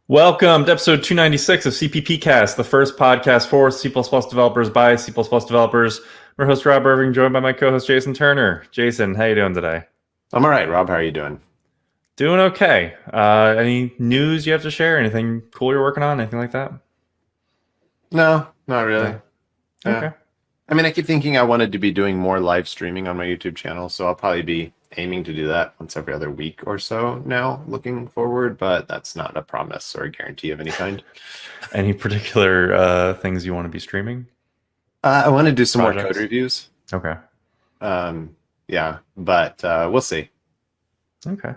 Welcome to episode 296 of CppCast, the first podcast for C++ developers by C++ developers. I'm your host, Rob Irving, joined by my co-host, Jason Turner. Jason, how you doing today? I'm all right, Rob. How are you doing? Doing okay. Any news you have to share? Anything cool you're working on? Anything like that? No, not really. No. Yeah. Okay. I mean, I keep thinking I wanted to be doing more live streaming on my YouTube channel, so I'll probably be aiming to do that once every other week or so now, looking forward, but that's not a promise or a guarantee of any kind. Any particular things you want to be streaming? I want to do some more Projects? code reviews. Okay. Yeah, but we'll see. Okay.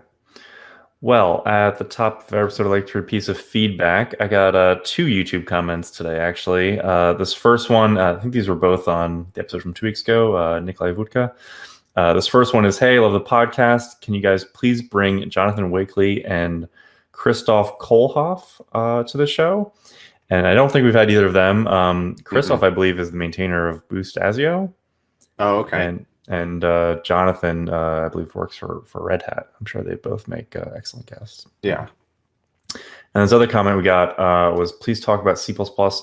Well, at the top of our episode, I'd like to read a piece of feedback. I got two YouTube comments today, actually. This first one, I think these were both on the episode from 2 weeks ago, Nikolai Vutka. This first one is, hey, love the podcast. Can you guys please bring Jonathan Wakely and Christoph Kohlhoff to the show? And I don't think we've had either of them. Christoph, I believe, is the maintainer of Boost Asio. Oh, okay. And Jonathan, I believe, works for Red Hat. I'm sure they both make excellent guests. Yeah. And this other comment we got was, please talk about C++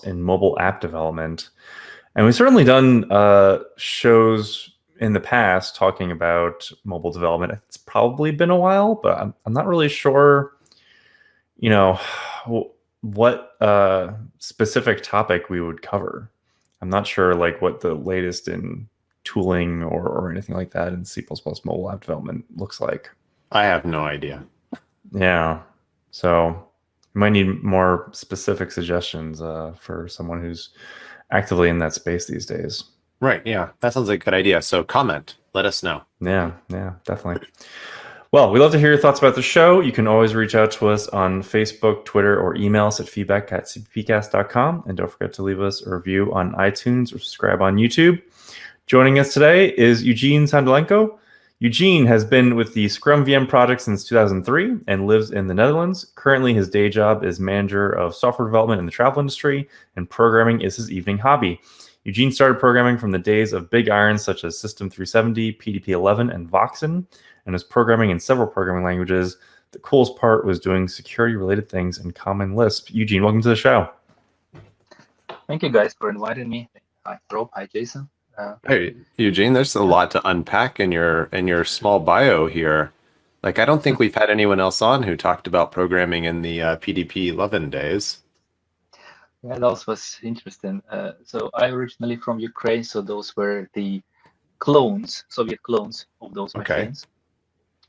in mobile app development. And we've certainly done shows in the past talking about mobile development. It's probably been a while, but I'm not really sure, what specific topic we would cover. I'm not sure like what the latest in tooling or anything like that in C++ mobile app development looks like. I have no idea. Yeah. So you might need more specific suggestions for someone who's actively in that space these days. Right. Yeah. That sounds like a good idea. So comment. Let us know. Yeah, definitely. Well, we'd love to hear your thoughts about the show. You can always reach out to us on Facebook, Twitter, or email us at feedback@cppcast.com. And don't forget to leave us a review on iTunes or subscribe on YouTube. Joining us today is Eugene Sandulenko. Eugene has been with the ScummVM project since 2003 and lives in the Netherlands. Currently, his day job is manager of software development in the travel industry, and programming is his evening hobby. Eugene started programming from the days of big irons such as System 370, PDP-11, and Voxen, and was programming in several programming languages. The coolest part was doing security-related things in Common Lisp. Eugene, welcome to the show. Thank you guys for inviting me. Hi, Rob. Hi, Jason. Hey, Eugene, there's a lot to unpack in your small bio here. Like, I don't think we've had anyone else on who talked about programming in the PDP-11 days. Yeah, that was interesting. So I originally from Ukraine, so those were the clones, Soviet clones of those machines.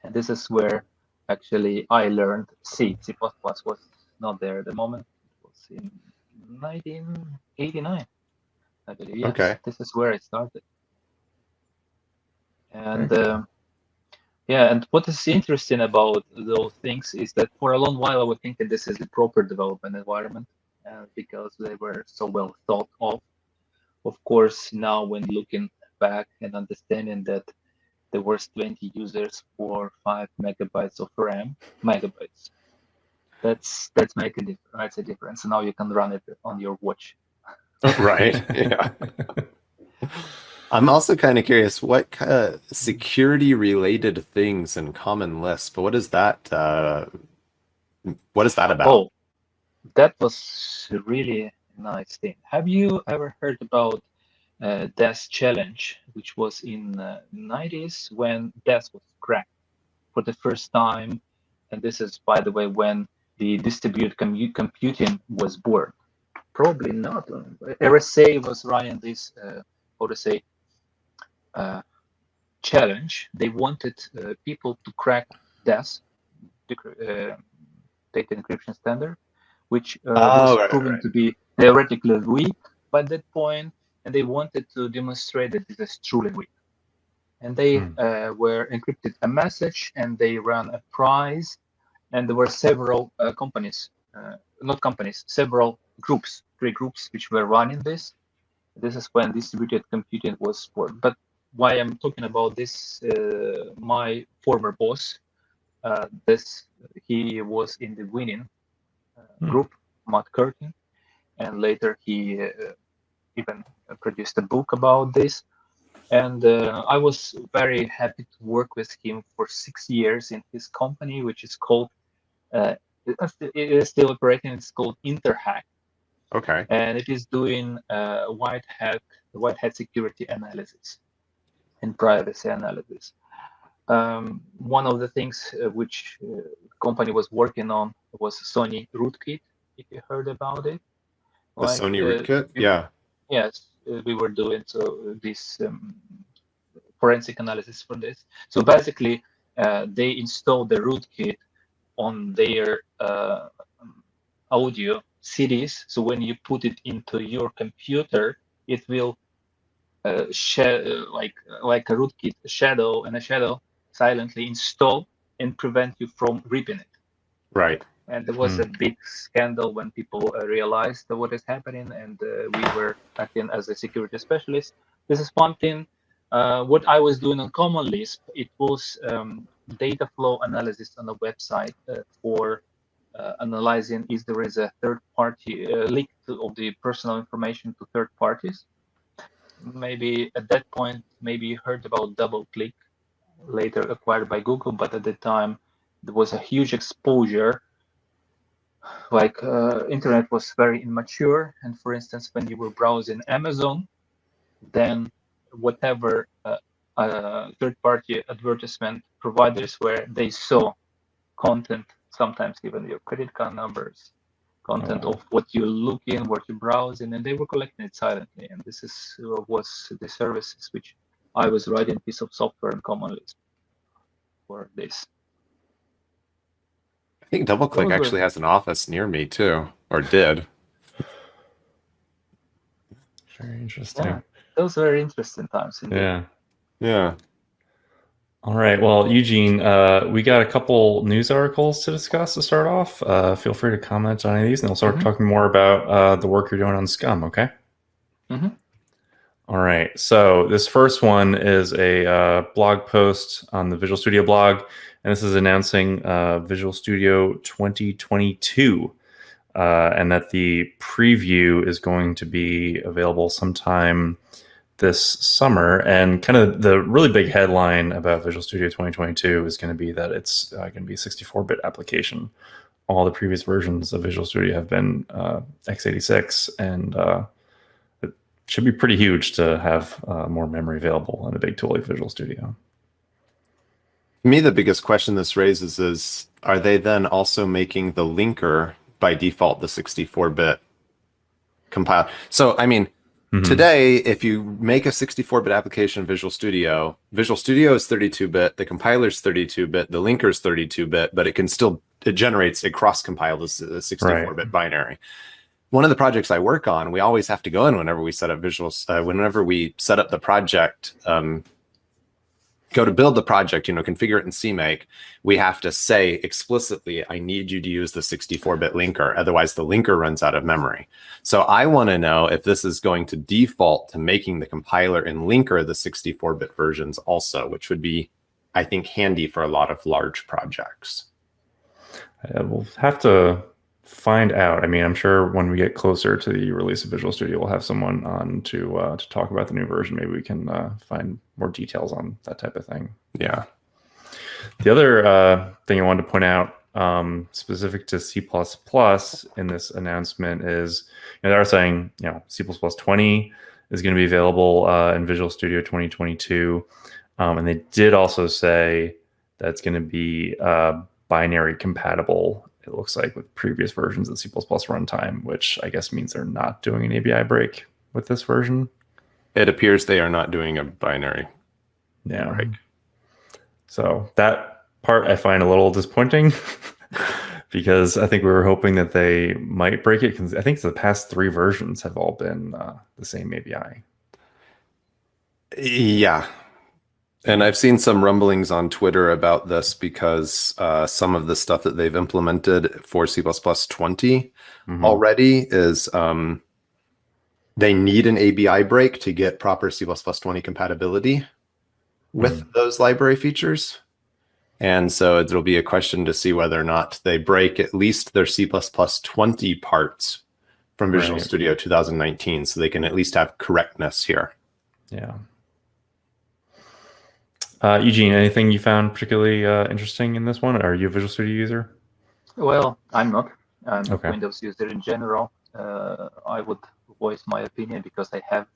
And this is where actually I learned C. C++ was not there at the moment. It was in 1989. I believe. Yes, okay. This is where it started. And and what is interesting about those things is that for a long while I was thinking this is the proper development environment because they were so well thought of. Of course, now when looking back and understanding that there was 20 users for 5 megabytes of RAM, that's making a difference. Now you can run it on your watch. Right. Yeah. I'm also kind of curious what kind of security-related things in Common Lisp. What is that? What is that about? Oh, that was a really nice thing. Have you ever heard about DES Challenge, which was in the 90s when DES was cracked for the first time? And this is, by the way, when the distributed computing was born. Probably not. RSA was running this, challenge. They wanted people to crack DES, data encryption standard, which was proven to be theoretically weak by that point, and they wanted to demonstrate that it is truly weak. And they were encrypted a message, and they ran a prize, and there were several several groups, 3 groups, which were running this. This is when distributed computing was born. But why I'm talking about this, my former boss, he was in the winning group, Matt Curtin, and later he even produced a book about this. And I was very happy to work with him for 6 years in his company, which is called it is still operating. It's called Interhack, Okay. and it is doing white hat security analysis and privacy analysis. One of the things which company was working on was Sony Rootkit, if you heard about it. The Sony Rootkit? Yeah. Yes, we were doing this forensic analysis for this. So basically, they installed the rootkit on their audio CDs. So when you put it into your computer, it will like a rootkit, a shadow silently install and prevent you from ripping it. Right. And there was a big scandal when people realized what is happening, and we were acting as a security specialist. This is one thing. What I was doing on Common Lisp, it was data flow analysis on the website for analyzing if there is a third-party leak of the personal information to third parties. Maybe at that point, maybe you heard about DoubleClick, later acquired by Google, but at the time there was a huge exposure. Like internet was very immature, and for instance, when you were browsing Amazon, then whatever third-party advertisement providers were, they saw content, sometimes even your credit card numbers, content of what you're looking, what you're browsing, and they were collecting it silently. And this was the services which I was writing a piece of software in Common Lisp for this. I think DoubleClick actually has an office near me too, or did. Very interesting. Yeah, those were interesting times. Indeed. Yeah. Yeah. All right. Well, Eugene, we got a couple news articles to discuss to start off. Feel free to comment on any of these, and we'll start talking more about the work you're doing on Scum, okay? All right. So this first one is a blog post on the Visual Studio blog, and this is announcing Visual Studio 2022, and that the preview is going to be available sometime this summer. And kind of the really big headline about Visual Studio 2022 is going to be that it's going to be a 64-bit application. All the previous versions of Visual Studio have been x86, and it should be pretty huge to have more memory available on a big tool like Visual Studio. To me, the biggest question this raises is, are they then also making the linker by default the 64-bit compile? So, I mean, today, if you make a 64-bit application in Visual Studio is 32-bit, the compiler is 32-bit, the linker is 32-bit, but it generates a cross-compiled 64-bit binary. One of the projects I work on, we always have to go in whenever we set up whenever we set up the project, go to build the project, configure it in CMake, we have to say explicitly, I need you to use the 64-bit linker, otherwise the linker runs out of memory. So I want to know if this is going to default to making the compiler and linker the 64-bit versions also, which would be, I think, handy for a lot of large projects. We'll have to find out. I mean, I'm sure when we get closer to the release of Visual Studio, we'll have someone on to talk about the new version. Maybe we can find more details on that type of thing. Yeah. The other thing I wanted to point out, specific to C++ in this announcement is, they are saying, C++ 20 is going to be available in Visual Studio 2022. And they did also say that it's going to be binary compatible, it looks like, with previous versions of C++ runtime, which I guess means they're not doing an ABI break with this version. It appears they are not doing a binary break. So that part I find a little disappointing because I think we were hoping that they might break it, because I think the past 3 versions have all been the same ABI. Yeah. And I've seen some rumblings on Twitter about this because some of the stuff that they've implemented for C++ 20 already is they need an ABI break to get proper C++ 20 compatibility with those library features. And so it'll be a question to see whether or not they break at least their C++ 20 parts from Visual Studio 2019, so they can at least have correctness here. Yeah. Eugene, anything you found particularly interesting in this one? Are you a Visual Studio user? Well, I'm not. I'm a Okay. Windows user in general. I would voice my opinion because I have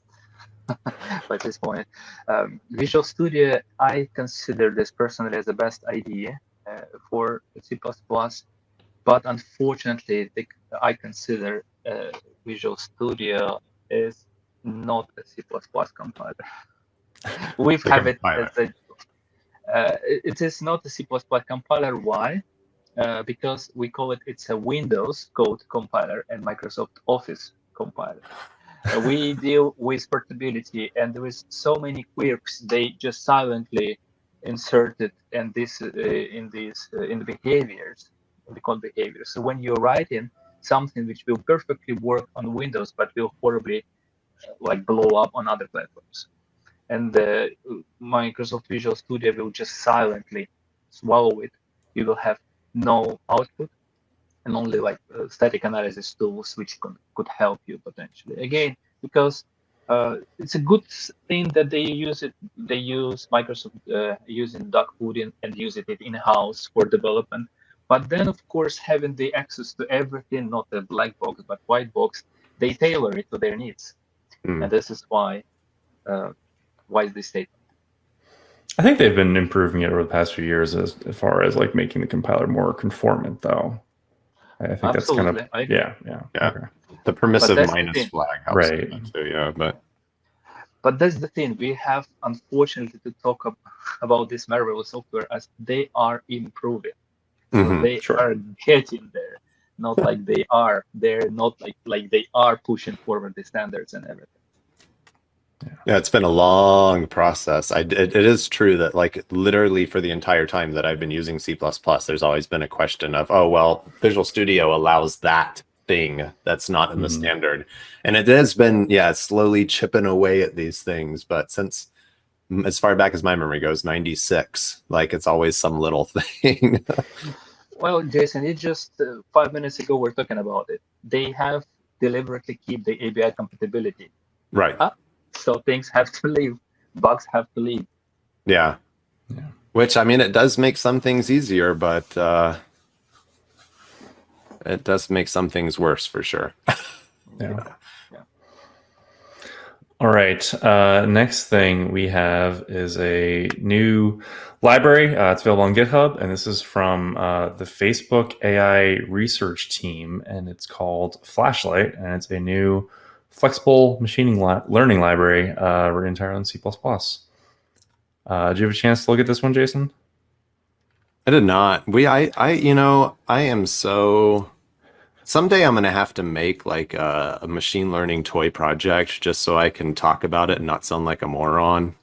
by this point. Visual Studio, I consider this personally as the best idea for C++, but unfortunately, I consider Visual Studio is not a C++ compiler. We have it as it is not a C++ compiler. Why? Because we call it's a Windows code compiler and Microsoft Office compiler. We deal with portability, and there is so many quirks they just silently inserted in the behaviors, in the code behaviors. So when you write in something which will perfectly work on Windows but will horribly blow up on other platforms, and Microsoft Visual Studio will just silently swallow it. You will have no output and only static analysis tools which could help you potentially. Again, because it's a good thing that they use it. They use Microsoft using duck coding and using it in-house for development. But then, of course, having the access to everything, not a black box but white box, they tailor it to their needs, and this is why this statement. I think they've been improving it over the past few years as far as making the compiler more conformant, though. I think Absolutely. that's kind of yeah. Okay. The permissive minus flag helps right. too, yeah, but that's the thing. We have, unfortunately, to talk about this marvelous software as they are improving. So they are getting there, not like they are. They're not like they are pushing forward the standards and everything. Yeah, it's been a long process. It is true that literally for the entire time that I've been using C++, there's always been a question of, oh, well, Visual Studio allows that thing that's not in the standard. And it has been, slowly chipping away at these things. But since as far back as my memory goes, 96, it's always some little thing. Well, Jason, it just 5 minutes ago we're talking about it. They have deliberately keep the ABI compatibility. Right. So things have to leave. Bugs have to leave. Yeah. Which, I mean, it does make some things easier, but it does make some things worse for sure. Yeah. All right. Next thing we have is a new library. It's available on GitHub, and this is from the Facebook AI research team, and it's called Flashlight, and it's a new flexible machining learning library written entirely in C++. Did you have a chance to look at this one, Jason? I did not. I am so... Someday I'm going to have to make a machine learning toy project just so I can talk about it and not sound like a moron.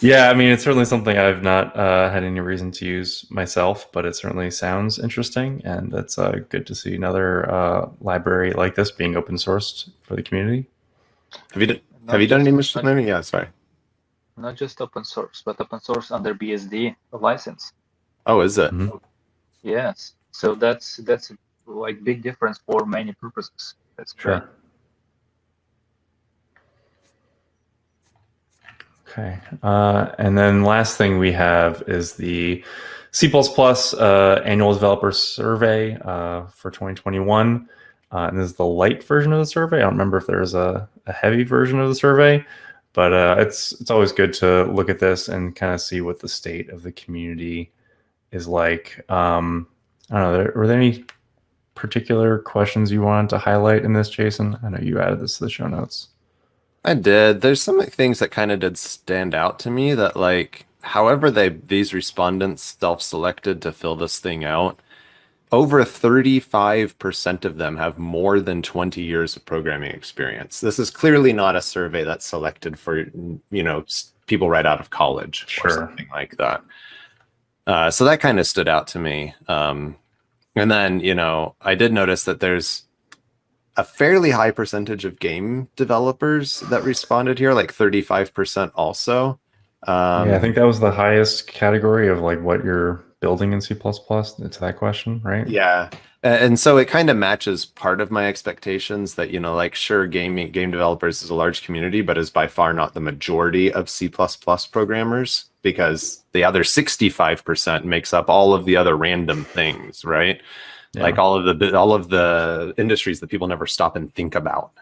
Yeah, I mean, it's certainly something I've not had any reason to use myself, but it certainly sounds interesting, and it's good to see another library like this being open sourced for the community. Have you done any machine learning? Yeah, sorry. Not just open source, but open source under BSD license. Oh, is it? Mm-hmm. Yes. So that's big difference for many purposes. That's great. Sure. Okay. And then last thing we have is the C++ annual developer survey for 2021. And this is the light version of the survey. I don't remember if there's a heavy version of the survey, but it's always good to look at this and kind of see what the state of the community is like. I don't know, were there any particular questions you wanted to highlight in this, Jason? I know you added this to the show notes. I did. There's some things that kind of did stand out to me that however these respondents self-selected to fill this thing out, over 35% of them have more than 20 years of programming experience. This is clearly not a survey that's selected for, people right out of college or something like that. So that kind of stood out to me. And then, I did notice that there's a fairly high percentage of game developers that responded here, 35% also. Yeah, I think that was the highest category of what you're building in C++ to that question, right? Yeah. And so it kind of matches part of my expectations that, like, sure, game developers is a large community, but is by far not the majority of C++ programmers, because the other 65% makes up all of the other random things, right? Yeah. Like all of the industries that people never stop and think about.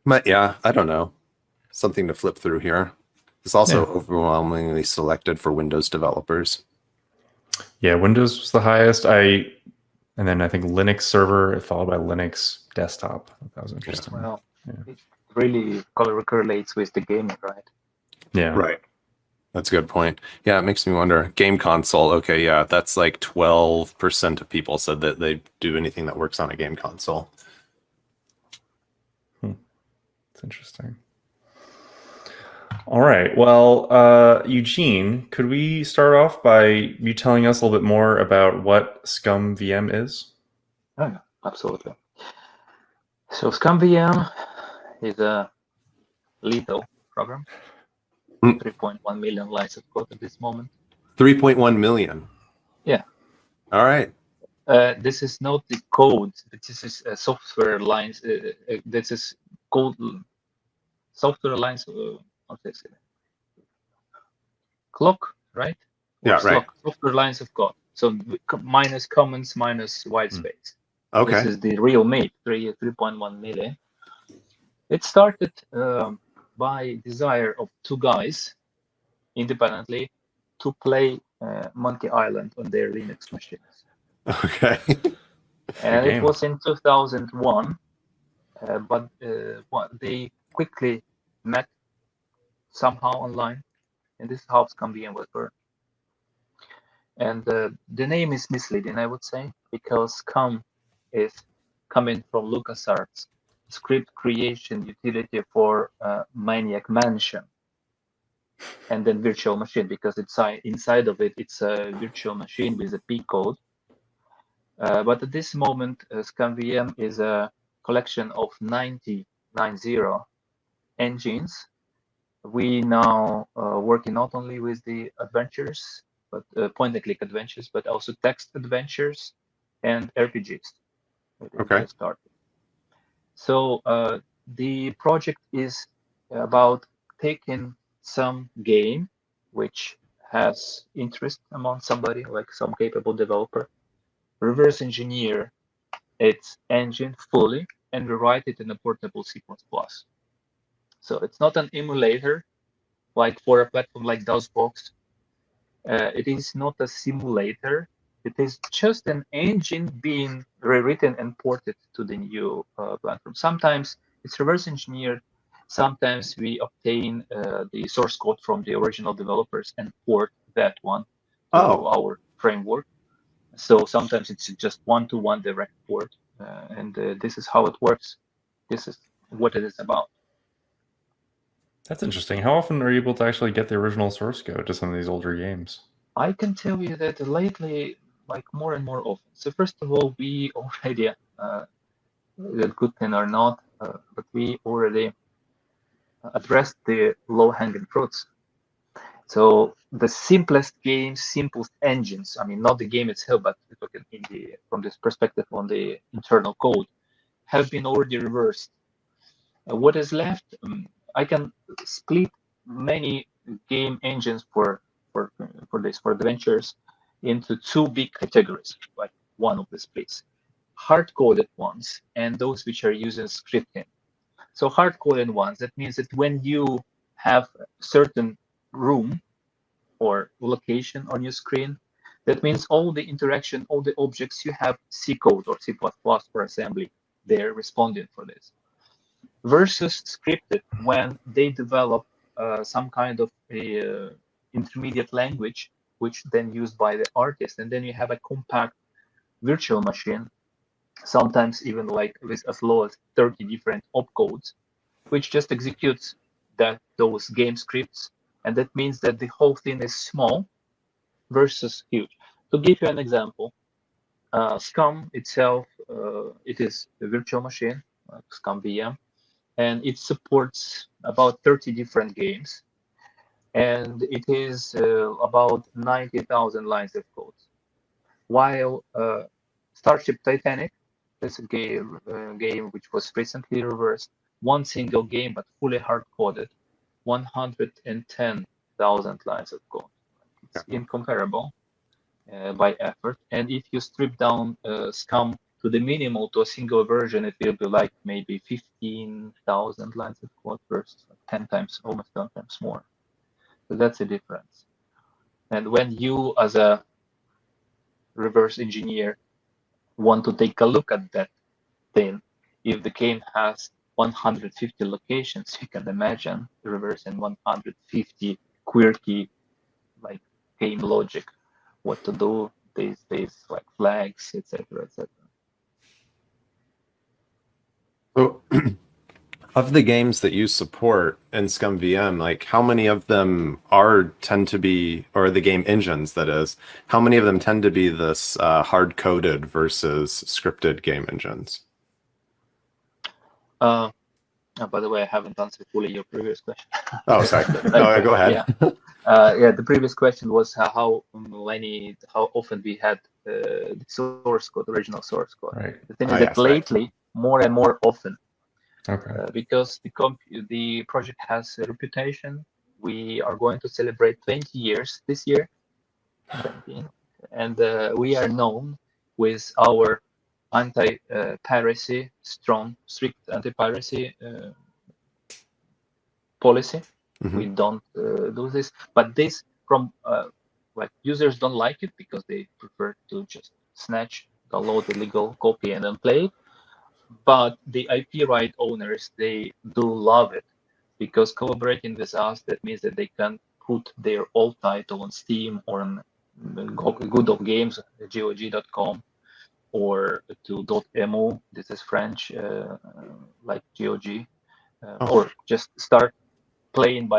But yeah, I don't know. Something to flip through here. It's also overwhelmingly selected for Windows developers. Yeah, Windows was the highest. And then I think Linux server, followed by Linux desktop. That was interesting. Well, it really correlates with the gaming, right? Yeah. Right. That's a good point. Yeah, it makes me wonder. Game console. Okay, yeah, that's like 12% of people said that they do anything that works on a game console. It's interesting. All right. Well, Eugene, could we start off by you telling us a little bit more about what ScummVM is? Oh, yeah, absolutely. So ScummVM is a lethal program. 3.1 million lines of code at this moment. 3.1 million. Yeah. All right. This is not the code. This is software lines. This is code software lines. Clock, right? Yeah, right. Software lines of code. So minus comments, minus white space. Okay. This is the real MAPE, 3.1 million. It started by desire of two guys independently to play Monkey Island on their Linux machines. Okay. And it was in 2001, but they quickly met somehow online, and this is how ScummVM was born. And the name is misleading, I would say, because Scum is coming from LucasArts script creation utility for Maniac Mansion, and then virtual machine, because it's inside of it, it's a virtual machine with a P code. But at this moment, ScummVM is a collection of 90 engines. We now working not only with the adventures, but point-and-click adventures, but also text adventures and RPGs. Okay. So the project is about taking some game which has interest among somebody, like some capable developer, reverse engineer its engine fully and rewrite it in a portable C++. So it's not an emulator like for a platform like DOSBox. It is not a simulator. It is just an engine being rewritten and ported to the new platform. Sometimes it's reverse engineered. Sometimes we obtain the source code from the original developers and port that one to our framework. So sometimes it's just one-to-one direct port, and this is how it works. This is what it is about. That's interesting. How often are you able to actually get the original source code to some of these older games? I can tell you that lately, like more and more often. So first of all, we already, that good thing or not, but we already addressed the low-hanging fruits. So the simplest games, simplest engines, I mean, not the game itself, but from this perspective on the internal code, have been already reversed. What is left? I can split many game engines for adventures into two big categories, like one of the splits: hard-coded ones and those which are using scripting. So hard-coded ones, that means that when you have a certain room or location on your screen, that means all the interaction, all the objects, you have C code or C++ or assembly there responding for this. Versus scripted, when they develop some kind of a intermediate language, which then used by the artist, and then you have a compact virtual machine, sometimes even like with as low as 30 different opcodes, which just executes those game scripts, and that means that the whole thing is small versus huge. To give you an example, Scum itself, it is a virtual machine, ScummVM, and it supports about 30 different games, and it is about 90,000 lines of code. while Starship Titanic, that's a game which was recently reversed, one single game but fully hard-coded, 110,000 lines of code. It's incomparable by effort. And if you strip down Scum to the minimal to a single version, it will be like maybe 15,000 lines of code versus 10 times, almost 10 times more. So that's the difference. And when you, as a reverse engineer, want to take a look at that thing, if the game has 150 locations, you can imagine reversing 150 quirky, like game logic, what to do, these like flags, etc., etc. So, of the games that you support in ScummVM, like how many of them tend to be, or the game engines that is, how many of them tend to be this hard-coded versus scripted game engines? By the way, I haven't answered fully your previous question. Oh, sorry. No, go ahead. Yeah. The previous question was how often we had the source code, original source code. Right. The thing is that lately, more and more often, because the project has a reputation. We are going to celebrate 20 years this year, 20, and we are known with our anti-piracy, strict anti-piracy policy. Mm-hmm. We don't do this, but this from like users don't like it because they prefer to just snatch, download the legal copy and then play it. But the IP right owners, they do love it because collaborating with us, that means that they can put their old title on Steam or on Good Old Games, GOG.com, or to .mu, this is French, like GOG, or just start playing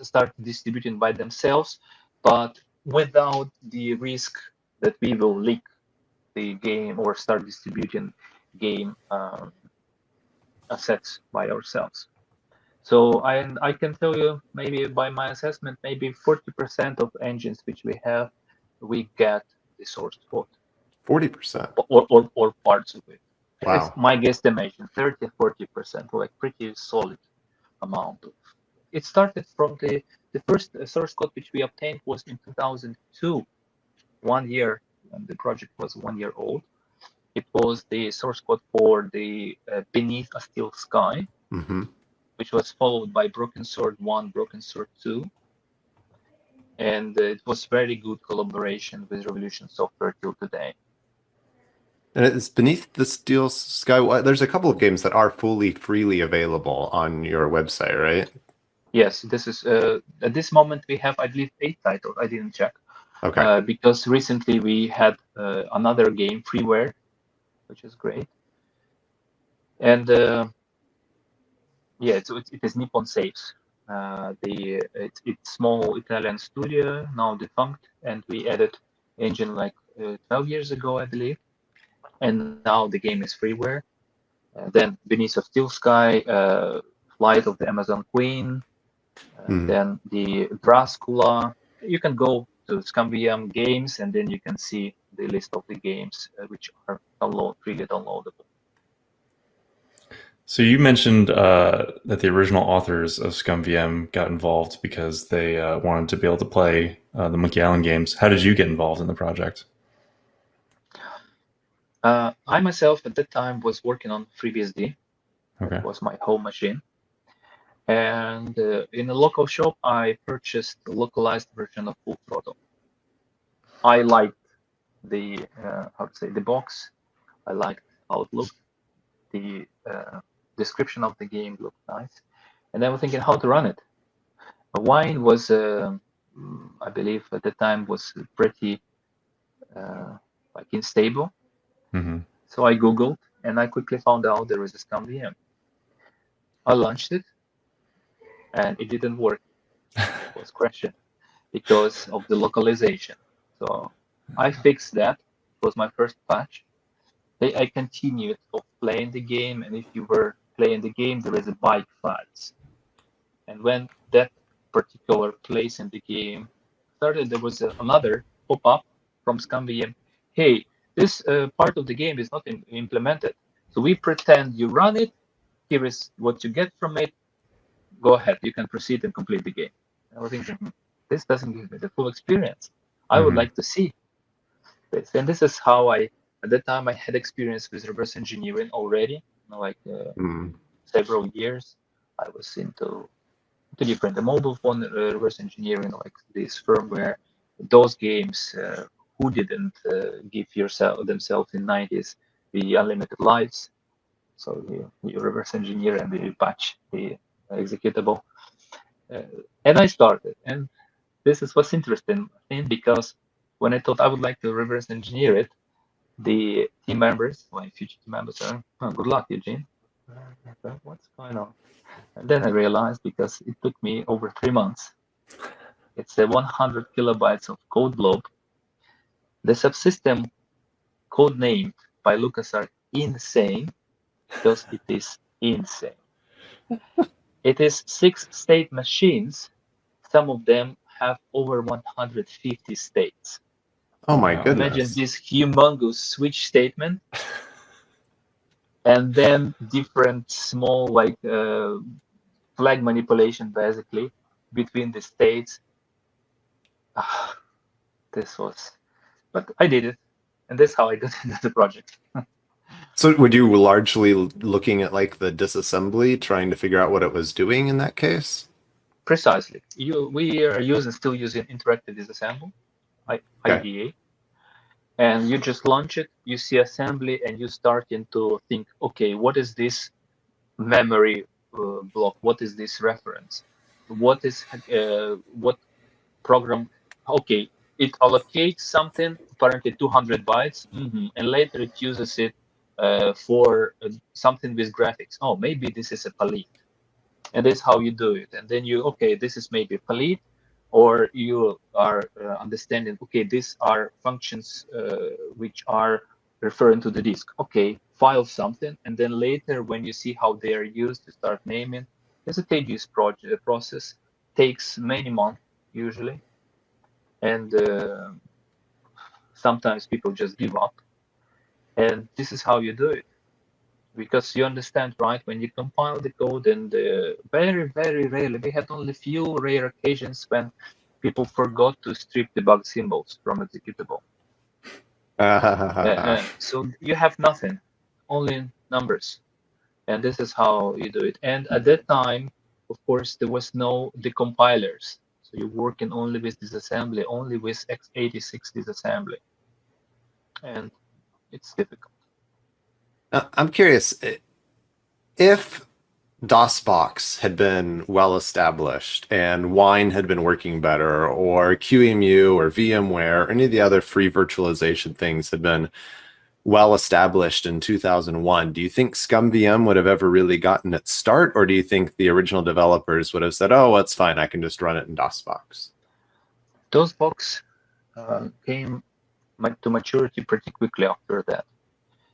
start distributing by themselves, but without the risk that we will leak the game or start distributing game assets by ourselves. So I can tell you, maybe by my assessment, maybe 40% of engines which we have, we get the source code. 40%? Or parts of it. Wow. It's my guesstimation, 30-40%, like pretty solid amount of. It started from the first source code which we obtained was in 2002, 1 year, when the project was 1 year old. It was the source code for the Beneath a Steel Sky, mm-hmm. which was followed by Broken Sword 1, Broken Sword 2. And it was very good collaboration with Revolution Software till today. And it's Beneath the Steel Sky. There's a couple of games that are freely available on your website, right? Yes, this is at this moment we have, I believe, 8 titles. I didn't check. Okay. Because recently we had another game, freeware, which is great. And yeah, it is Nippon Saves. It's small Italian studio, now defunct, and we added engine like 12 years ago, I believe. And now the game is freeware. Then Beneath a Steel Sky, Flight of the Amazon Queen, then the Dracula. You can go to ScummVM games, and then you can see the list of the games which are freely downloadable. So you mentioned that the original authors of ScummVM got involved because they wanted to be able to play the Monkey Island games. How did you get involved in the project? I myself at that time was working on FreeBSD. Okay. It was my home machine. And in a local shop, I purchased the localized version of Full Throttle. I liked the the box. I liked how it looked. The description of the game looked nice, and I was thinking how to run it. Wine was, I believe, at the time was pretty like unstable. Mm-hmm. So I googled, and I quickly found out there was a ScummVM. I launched it, and it didn't work. It was crashing because of the localization. So I fixed that. It was my first patch. I continued of playing the game, and if you were playing the game, there is a bike files. And when that particular place in the game started, there was another pop-up from ScummVM. hey, this part of the game is not implemented. So we pretend you run it. Here is what you get from it. Go ahead. You can proceed and complete the game. And I was thinking, this doesn't give me the full experience. I would like to see this. And this is how at that time, I had experience with reverse engineering already, like several years. I was into different mobile phone reverse engineering, like this firmware. Those games, who didn't give themselves in 90s the unlimited lives? So you reverse engineer and you patch the executable. And I started, and this is what's interesting because when I thought I would like to reverse engineer it, the team members, my future team members, are, oh, good luck, Eugene. What's going on? And then I realized, because it took me over 3 months, it's a 100 kilobytes of code blob. The subsystem code named by LucasArts insane, because it is insane. It is 6 state machines. Some of them have over 150 states. Oh my goodness. Imagine this humongous switch statement. And then different small flag manipulation, basically, between the states. But I did it. And that's how I got into the project. So would you largely looking at like the disassembly, trying to figure out what it was doing in that case? Precisely. We are still using interactive disassemble, IDA. And you just launch it, you see assembly, and you starting to think, okay, what is this memory block? What is this reference? What program? Okay, it allocates something, apparently 200 bytes, and later it uses it for something with graphics. Oh, maybe this is a palit. And that's how you do it. And then this is maybe palit, or you are understanding, okay, these are functions which are referring to the disk. Okay, file something, and then later when you see how they are used, you start naming. It's a tedious process, takes many months usually, and sometimes people just give up. And this is how you do it. Because you understand, right? When you compile the code, and very, very rarely, we had only few rare occasions when people forgot to strip debug symbols from executable. So you have nothing, only numbers. And this is how you do it. And at that time, of course, there was no decompilers. So you're working only with disassembly, only with x86 disassembly. And it's difficult. I'm curious, if DOSBox had been well established and Wine had been working better, or QEMU or VMware or any of the other free virtualization things had been well established in 2001, do you think ScummVM would have ever really gotten its start, or do you think the original developers would have said, oh, it's fine, I can just run it in DOSBox? DOSBox came to maturity pretty quickly after that.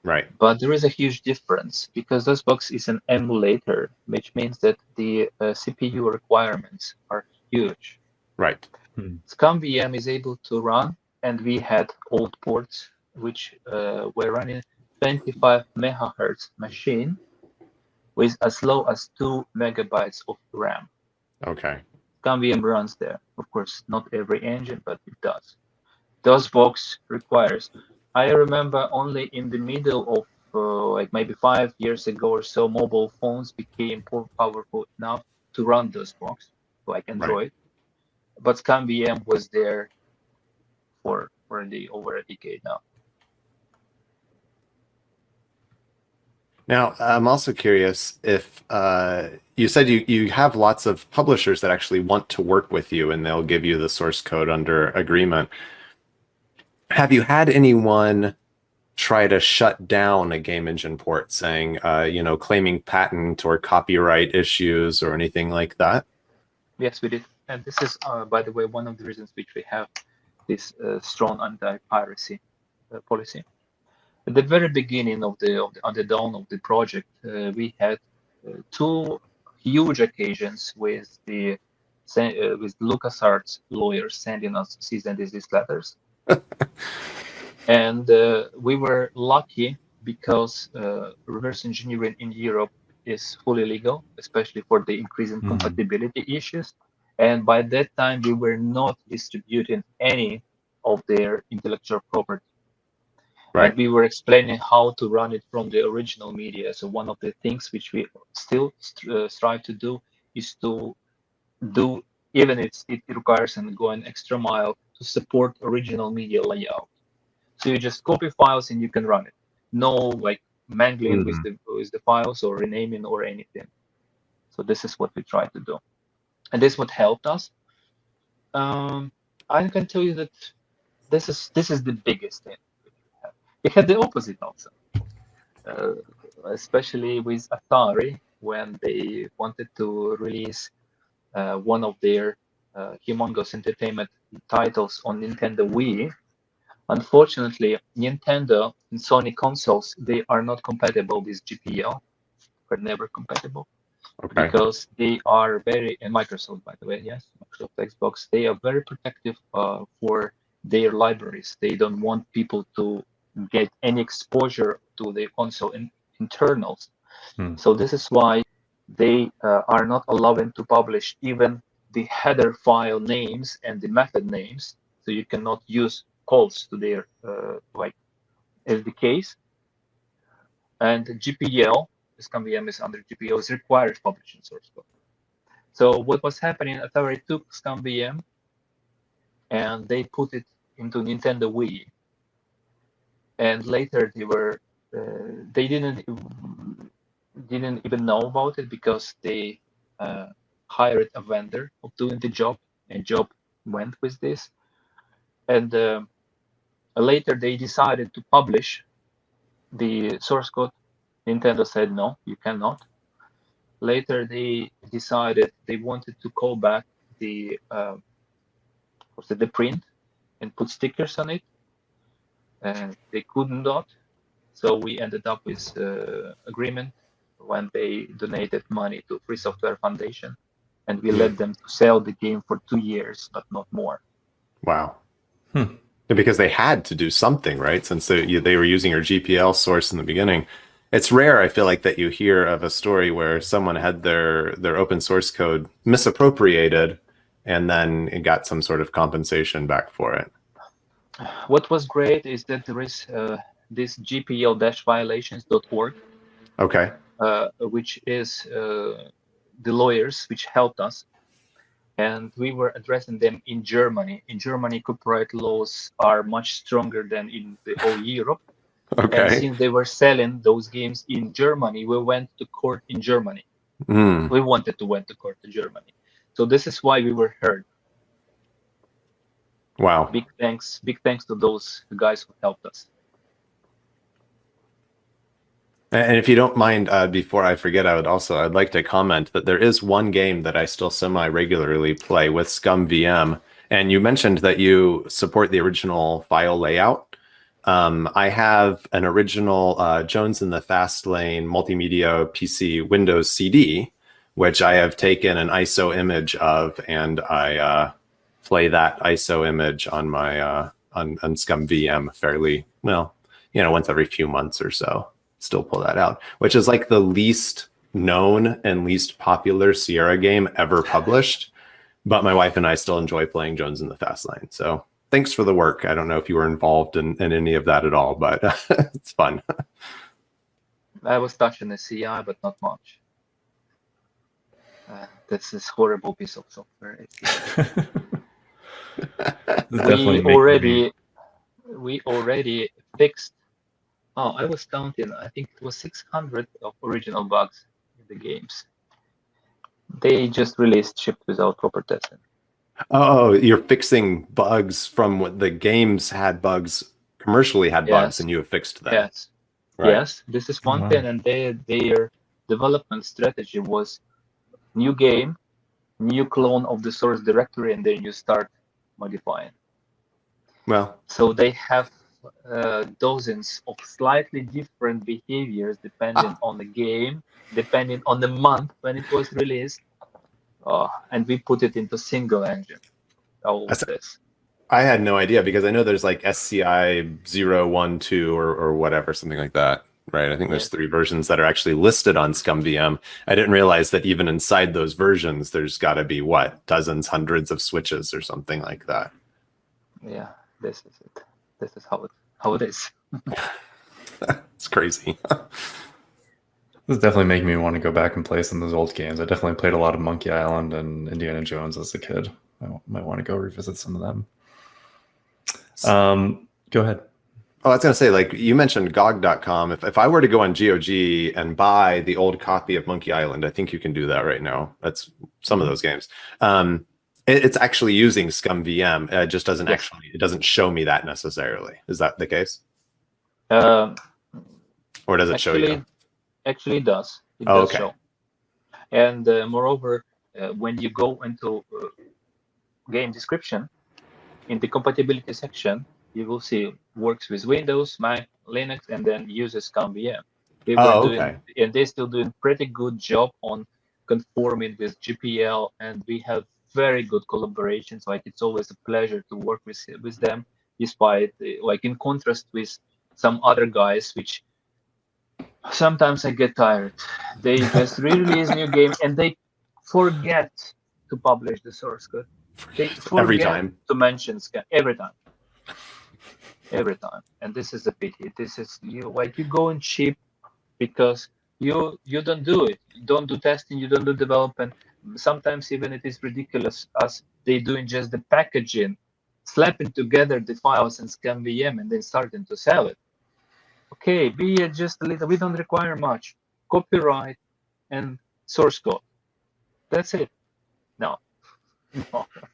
Right. But there is a huge difference, because DOSBox is an emulator, which means that the CPU requirements are huge. Right. ScummVM is able to run, and we had old ports which were running 25 megahertz machine with as low as 2 megabytes of RAM. Okay. ScummVM runs there. Of course, not every engine, but it does. DOSBox requires. I remember only in the middle of maybe 5 years ago or so, mobile phones became powerful enough to run DOSBox, like Android. Right. But ScummVM was there for over a decade now. Now, I'm also curious if you said you have lots of publishers that actually want to work with you, and they'll give you the source code under agreement. Have you had anyone try to shut down a game engine port, saying, claiming patent or copyright issues or anything like that? Yes, we did. And this is, by the way, one of the reasons which we have this strong anti-piracy policy. At the very beginning on the dawn of the project, we had 2 huge occasions with with LucasArts lawyers sending us cease and desist letters. And we were lucky because reverse engineering in Europe is fully legal, especially for the increasing compatibility issues. And by that time, we were not distributing any of their intellectual property. Right. And we were explaining how to run it from the original media. So one of the things which we still strive to do is to do, even it requires and go an extra mile to support original media layout. So you just copy files and you can run it. No like mangling with the files or renaming or anything. So this is what we try to do, and this is what helped us. I can tell you that this is the biggest thing. It had the opposite also, especially with Atari when they wanted to release one of their humongous entertainment titles on Nintendo Wii. Unfortunately, Nintendo and Sony consoles, they are not compatible with GPL. They're never compatible. Okay. Because they are very, and Microsoft, by the way, yes, Microsoft Xbox, they are very protective for their libraries. They don't want people to get any exposure to the console internals. So this is why they are not allowing to publish even the header file names and the method names. So you cannot use calls to their like SDKs. And GPL, ScummVM is under GPL, is required publishing source code. So what was happening, Atari took ScummVM and they put it into Nintendo Wii. And later they didn't even know about it because they hired a vendor of doing the job, and job went with this. And later they decided to publish the source code. Nintendo said, no, you cannot. Later they decided they wanted to call back the print and put stickers on it, and they could not. So we ended up with agreement when they donated money to Free Software Foundation, and we let them sell the game for 2 years, but not more. Wow. Because they had to do something, right? Since they were using your GPL source in the beginning. It's rare, I feel like, that you hear of a story where someone had their open source code misappropriated and then it got some sort of compensation back for it. What was great is that there is this gpl-violations.org, okay, which is the lawyers which helped us. And we were addressing them in Germany. In Germany, copyright laws are much stronger than in the whole Europe. Okay. And since they were selling those games in Germany, we went to court in Germany. We wanted to went to court in Germany. So this is why we were heard. Wow. Big thanks to those guys who helped us. And if you don't mind, before I forget, I'd like to comment that there is one game that I still semi-regularly play with ScummVM. And you mentioned that you support the original file layout. I have an original Jones in the Fast Lane multimedia PC Windows CD, which I have taken an ISO image of, and I play that ISO image on my on ScummVM fairly well, once every few months or so. Still pull that out, which is like the least known and least popular Sierra game ever published. But my wife and I still enjoy playing Jones in the Fast Lane. So thanks for the work. I don't know if you were involved in any of that at all, but it's fun. I was touching the CI, but not much. That's this horrible piece of software. We already fixed. Oh, I was counting. I think it was 600 of original bugs in the games. They just shipped without proper testing. Oh, you're fixing bugs from what the games had bugs, commercially had bugs, and you have fixed them. Yes. Right. Yes, this is one thing, and their development strategy was new game, new clone of the source directory, and then you start modifying. Well, so they have dozens of slightly different behaviors depending on the game, depending on the month when it was released, and we put it into single engine. All of this. I had no idea because I know there's like SCI 012 or whatever, something like that, right? I think there's 3 versions that are actually listed on ScummVM. I didn't realize that even inside those versions, there's got to be dozens, hundreds of switches or something like that. Yeah, this is it. This is how it is. It's crazy. This is definitely making me want to go back and play some of those old games. I definitely played a lot of Monkey Island and Indiana Jones as a kid. I might want to go revisit some of them. Go ahead. Oh, I was going to say, like you mentioned GOG.com. If I were to go on GOG and buy the old copy of Monkey Island, I think you can do that right now. That's some of those games. It's actually using ScummVM. It just doesn't it doesn't show me that necessarily. Is that the case? Or does it show you? Actually, it does. It does show. And moreover, when you go into game description, in the compatibility section, you will see works with Windows, Mac, Linux, and then uses ScummVM. And they're still doing pretty good job on conforming with GPL, and we have very good collaborations. Like, it's always a pleasure to work with them, despite like in contrast with some other guys, which sometimes I get tired. They just release new game and they forget to publish the source code. They forget every time to mention Scum every time, and this is a pity. This is you go cheap because you don't do it. You don't do testing. You don't do development. Sometimes even it is ridiculous as they doing just the packaging, slapping together the files in ScummVM and then starting to sell it. Okay, be it just a little. We don't require much. Copyright and source code. That's it. No,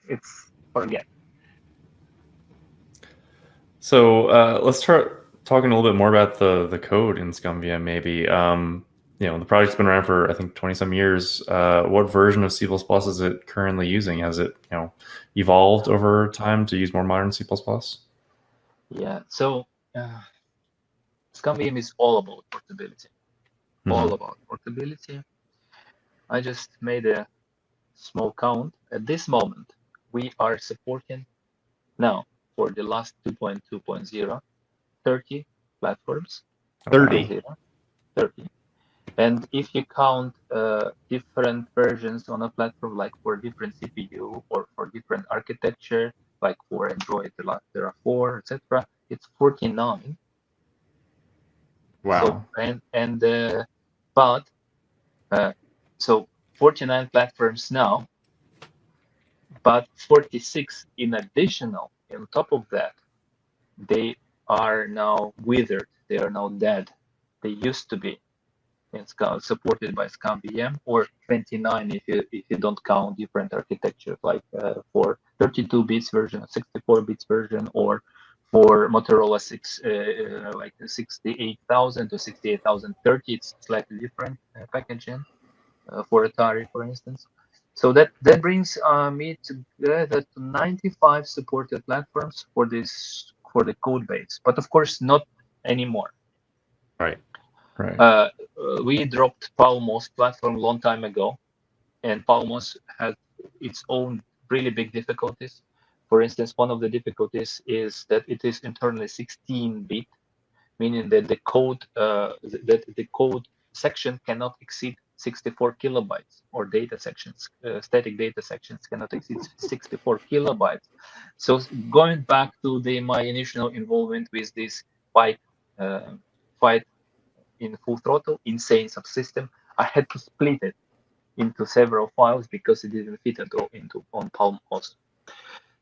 it's forget. So let's start talking a little bit more about the code in ScummVM. Maybe the project's been around for I think 20-some years. What version of C++ is it currently using? Has it evolved over time to use more modern C++? Yeah. So ScummVM is all about portability. All about portability. I just made a small count. At this moment, we are supporting now for the last 2.2.0, 30 platforms. 30. And if you count different versions on a platform, like for different CPU or for different architecture, like for Android, there are 4, etc. It's 49. Wow. So 49 platforms now, but 46 in additional. On top of that, they are now withered. They are now dead. They used to be supported by ScummVM, or 29 if you don't count different architectures, like for 32 bits version, 64 bits version, or for Motorola 68,000 to 68,030. It's slightly different packaging. For Atari, for instance. So that brings me together to 95 supported platforms for the code base, but of course not anymore. Right. We dropped Palmos platform a long time ago, and Palmos has its own really big difficulties. For instance, one of the difficulties is that it is internally 16-bit, meaning that the code section cannot exceed 64 kilobytes, or data sections, static data sections cannot exceed 64 kilobytes. So going back to my initial involvement with this fight in full throttle, insane subsystem, I had to split it into several files because it didn't fit at all on Palmos.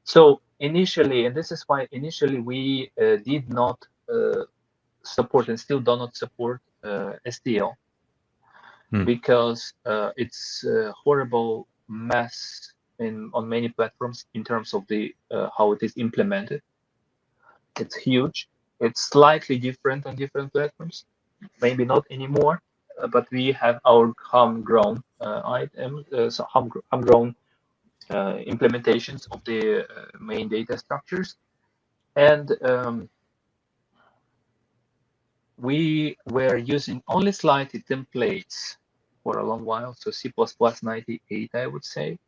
So initially, and this is why initially we did not support and still do not support STL, because it's a horrible mess on many platforms in terms of the how it is implemented. It's huge. It's slightly different on different platforms. Maybe not anymore, but we have our homegrown homegrown implementations of the main data structures, and we were using only slightly templates for a long while, so C++ 98, I would say.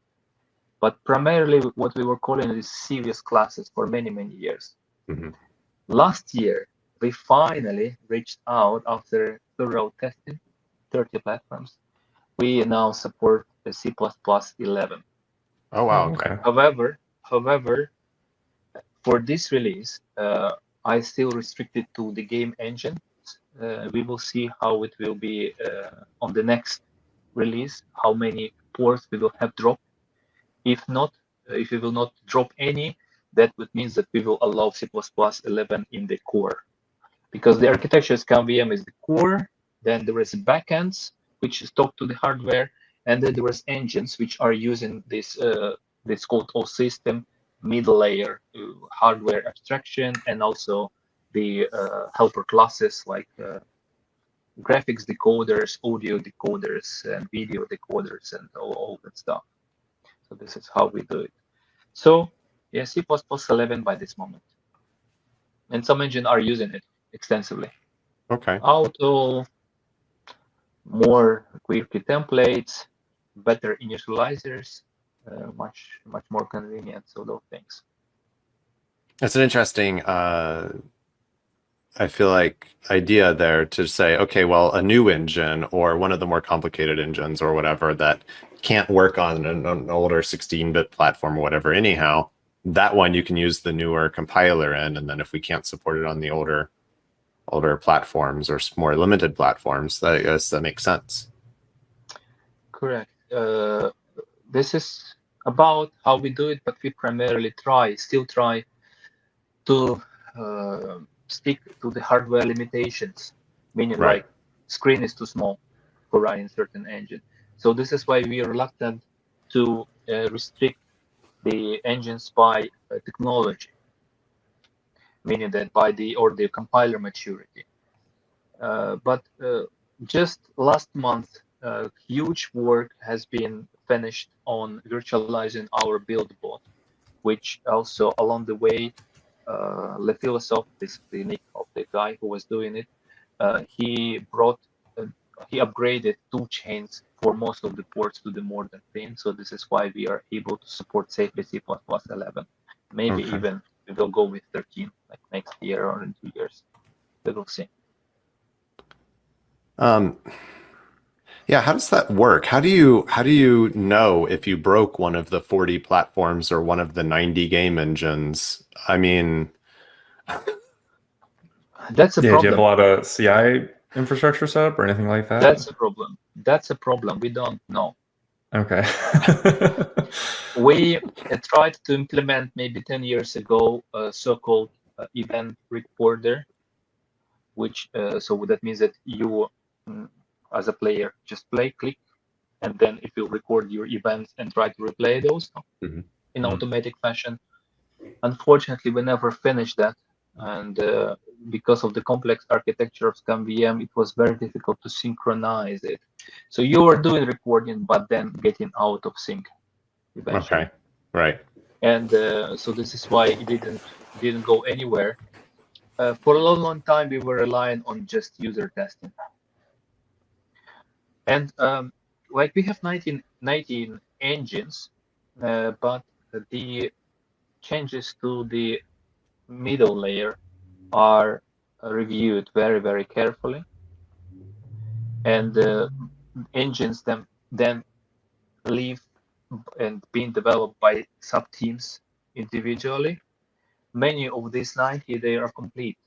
but primarily what we were calling is serious classes for many, many years. Mm-hmm. Last year, we finally reached out after thorough testing, 30 platforms. We now support the C++11. Oh, wow. Okay. However, for this release, I still restricted to the game engine. We will see how it will be on the next release, how many ports we will have dropped. If not, if we will not drop any, that would mean that we will allow C++11 in the core. Because the architecture ScummVM is the core, then there is backends, which is talk to the hardware, and then there is engines, which are using this called OS system middle layer hardware abstraction, and also the helper classes like graphics decoders, audio decoders, and video decoders, and all that stuff. So this is how we do it. So yeah, C++11 by this moment. And some engines are using it extensively. Okay. Auto, more quirky templates, better initializers, much more convenient. So those things. It's an interesting, I feel like, idea there to say, okay, well, a new engine or one of the more complicated engines or whatever that can't work on an older 16-bit platform or whatever anyhow, that one you can use the newer compiler in, and then if we can't support it on the older platforms or more limited platforms, I guess that makes sense. Correct. This is about how we do it, but we primarily still try to stick to the hardware limitations, meaning Right. like screen is too small for running certain engine. So this is why we are reluctant to restrict the engines by technology, meaning that by the compiler maturity. But just last month, huge work has been finished on virtualizing our build bot, which also along the way, the philosopher, basically Nick, of the guy who was doing it, he upgraded two chains for most of the ports to the modern theme. So this is why we are able to support safely C++11. Maybe even we will go with 13 like next year or in 2 years. We will see. Yeah, how does that work? How do you know if you broke one of the 40 platforms or one of the 90 game engines? I mean, that's a problem. Do you have a lot of CI infrastructure set up or anything like that? That's a problem. That's a problem. We don't know. Okay. We tried to implement maybe 10 years ago a so-called event recorder, which so that means that you, as a player, just click, and then it will record your events and try to replay those in automatic fashion. Unfortunately, we never finished that, and because of the complex architecture of ScummVM, it was very difficult to synchronize it. So you are doing recording, but then getting out of sync eventually. Okay, right. And so this is why it didn't go anywhere. For a long time, we were relying on just user testing. And like we have 19 engines, but the changes to the middle layer are reviewed very, very carefully. And engines then leave and being developed by sub-teams individually. Many of these 90, they are complete.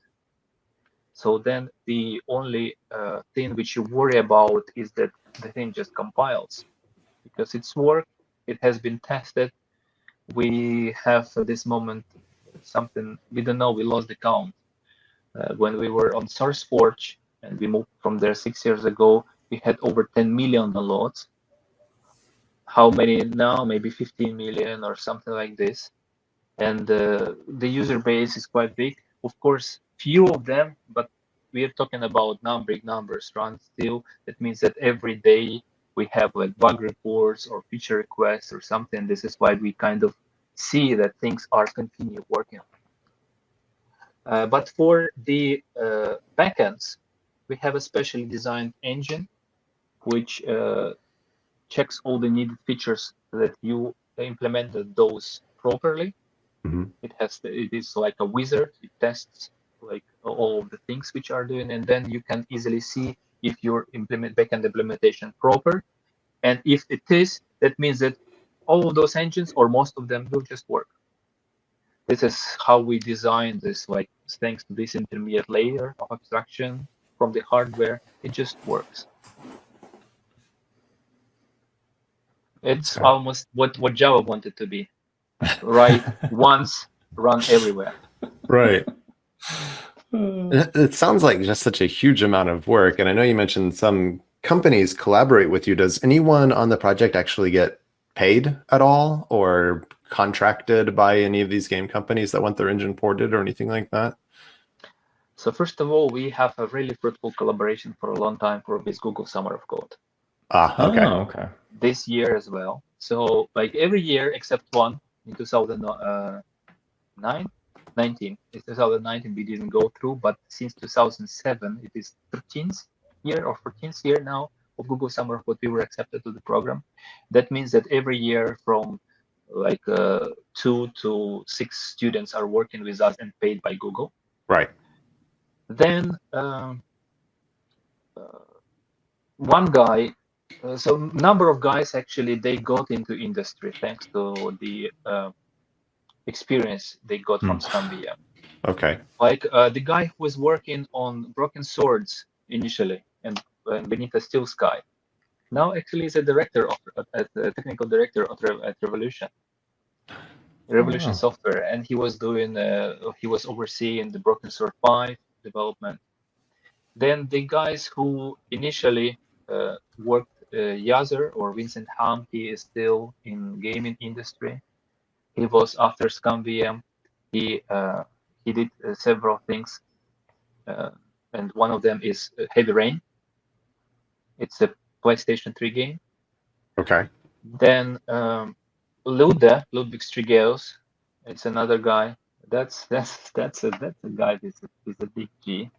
So then the only thing which you worry about is that the thing just compiles, because it's work, it has been tested. We have at this moment something, we don't know, we lost the count. When we were on SourceForge and we moved from there 6 years ago, we had over 10 million downloads. How many now? Maybe 15 million or something like this. And the user base is quite big. Of course, few of them, but we are talking about big numbers run still. That means that every day we have like bug reports or feature requests or something. This is why we kind of see that things are continue working. But for the backends, we have a specially designed engine which checks all the needed features that you implemented those properly. Mm-hmm. It is like a wizard. It tests like all of the things which are doing, and then you can easily see if your backend implementation proper. And if it is, that means that all of those engines or most of them will just work. This is how we design this, like thanks to this intermediate layer of abstraction from the hardware, it just works. It's almost what Java wanted to be. Write once, run everywhere. Right. It sounds like just such a huge amount of work. And I know you mentioned some companies collaborate with you. Does anyone on the project actually get paid at all or contracted by any of these game companies that want their engine ported or anything like that? So first of all, we have a really fruitful collaboration for a long time for this Google Summer of Code. Okay. Oh, okay. This year as well. So like every year except one in 2019. In 2019 we didn't go through, but since 2007 it is 13th year or 14th year now of Google Summer of Code we were accepted to the program. That means that every year from like 2 to 6 students are working with us and paid by Google. Right. Then one guy, so number of guys actually they got into industry thanks to the experience they got from ScummVM. Okay. Like the guy who was working on Broken Swords initially and Beneath a Steel Sky, now actually is a director of a technical director at Revolution Software, and he was doing he was overseeing the Broken Sword 5 development. Then the guys who initially worked Yazer or Vincent Ham, he is still in gaming industry. He was after ScummVM. He did several things, and one of them is Heavy Rain. It's a PlayStation 3 game. Okay. Then Ludwig Strigeus, it's another guy. That's a guy with a big G.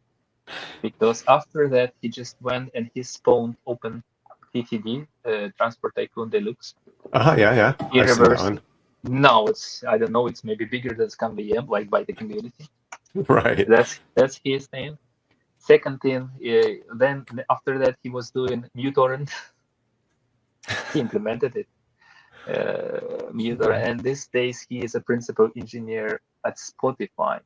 Because after that he just went and he spawned Open TTD, Transport Tycoon Deluxe. Yeah. He reversed. No, I don't know. It's maybe bigger than ScummVM, like by the community. Right. That's his name. Second thing, then after that he was doing MuTorrent. He implemented it. MuTorrent, and these days he is a principal engineer at Spotify.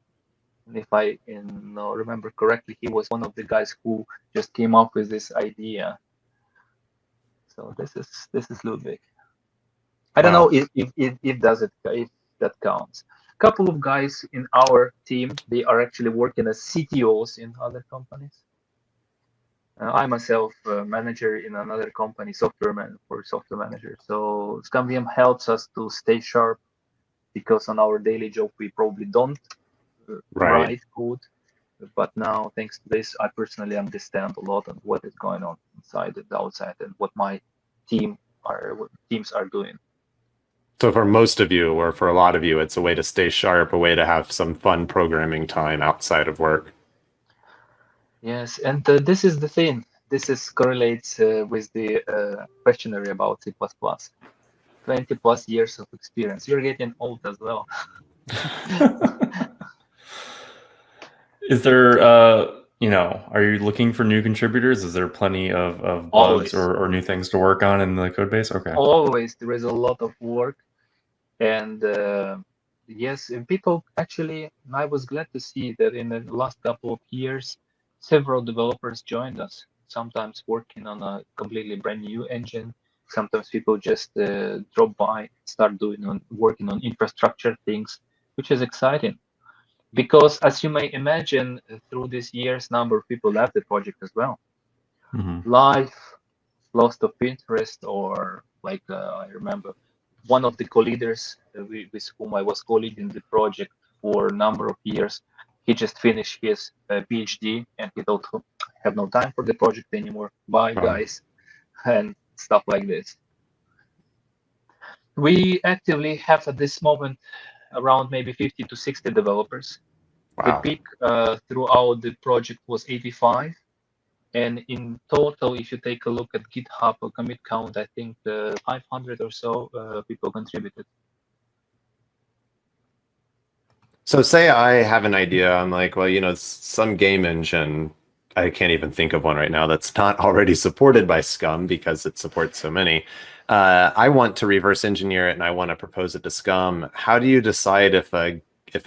And if I remember correctly, he was one of the guys who just came up with this idea. So this is Ludwig. I don't know if that counts. A couple of guys in our team, they are actually working as CTOs in other companies. I myself manager in another company, software manager. So ScummVM helps us to stay sharp because on our daily job we probably don't write code. But now, thanks to this, I personally understand a lot of what is going on inside and outside, and what my teams are doing. So for most of you, or for a lot of you, it's a way to stay sharp, a way to have some fun programming time outside of work. Yes, and this is the thing. This correlates with the questionnaire about C++. 20 plus years of experience. You're getting old as well. Is there, are you looking for new contributors? Is there plenty of bugs or new things to work on in the code base? Okay. Always. There is a lot of work. And yes, and people actually, I was glad to see that in the last couple of years, several developers joined us, sometimes working on a completely brand new engine. Sometimes people just drop by, start working on infrastructure things, which is exciting. Because as you may imagine, through these years, number of people left the project as well. Life, loss of interest, or like I remember one of the co-leaders with whom I was co-leading the project for a number of years, he just finished his PhD and he thought, I have no time for the project anymore. Bye, guys, and stuff like this. We actively have at this moment around maybe 50 to 60 developers. The peak throughout the project was 85. And in total, if you take a look at GitHub or commit count, I think 500 or so people contributed. So say I have an idea, I'm like, well, some game engine, I can't even think of one right now that's not already supported by Scum because it supports so many. I want to reverse engineer it and I want to propose it to Scum. How do you decide if a